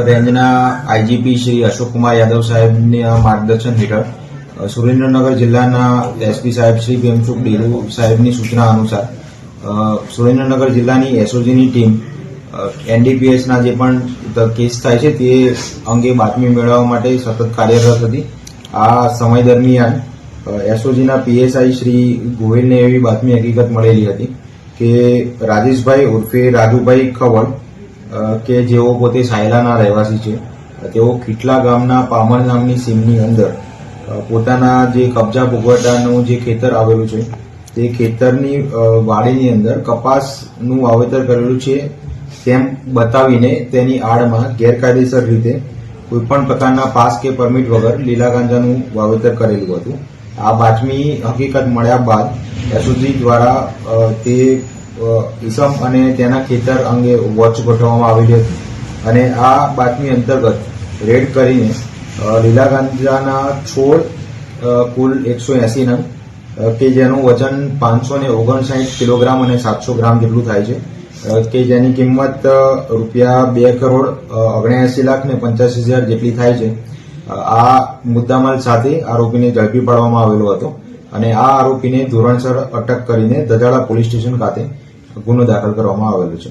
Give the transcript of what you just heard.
રેન્જના આઈજીપી શ્રી અશોકકુમાર યાદવ સાહેબના માર્ગદર્શન હેઠળ સુરેન્દ્રનગર જિલ્લાના એસપી સાહેબ શ્રી ભીમચુક ડેલુ સાહેબની સૂચના અનુસાર સુરેન્દ્રનગર જિલ્લાની એસઓજીની ટીમ એનડીપીએસના જે પણ કેસ થાય છે તે અંગે બાતમી મેળવવા માટે સતત કાર્યરત હતી. આ સમય દરમિયાન એસઓજીના પીએસઆઈ શ્રી ગોહિલને એવી બાતમી હકીકત મળેલી હતી કે રાજેશભાઈ ઉર્ફે રાજુભાઈ ખવડ કે જેઓ પોતે સાયલાના રહેવાસી છે, તેઓ ખીટલા ગામના પામર નામની સીમની અંદર પોતાના જે કબજા ભોગવટાનું જે ખેતર આવેલું છે તે ખેતરની વાડીની અંદર કપાસનું વાવેતર કરેલું છે તેમ બતાવીને તેની આડમાં ગેરકાયદેસર રીતે કોઈપણ પ્રકારના પાસ કે પરમિટ વગર લીલા ગાંજાનું વાવેતર કરેલું હતું. આ બાતમી હકીકત મળ્યા બાદ એસઓજી દ્વારા તે ઈસમ અને તેના ખેતર અંગે વોચ ગોઠવવામાં આવેલી હતી અને આ બાતમી અંતર્ગત રેડ કરીને લીલા ગાંજાના છોડ કુલ 180 નંગ કે જેનું વજન 559 કિલોગ્રામ અને 700 ગ્રામ જેટલું થાય છે કે જેની કિંમત ₹2,79,85,85,000 જેટલી થાય છે. આ મુદ્દામાલ સાથે આરોપીને ઝડપી પાડવામાં આવેલો હતો અને આ આરોપીને ધોરણસર અટક કરીને દજાડા પોલીસ સ્ટેશન ખાતે ગુનો દાખલ કરવામાં આવેલો છે.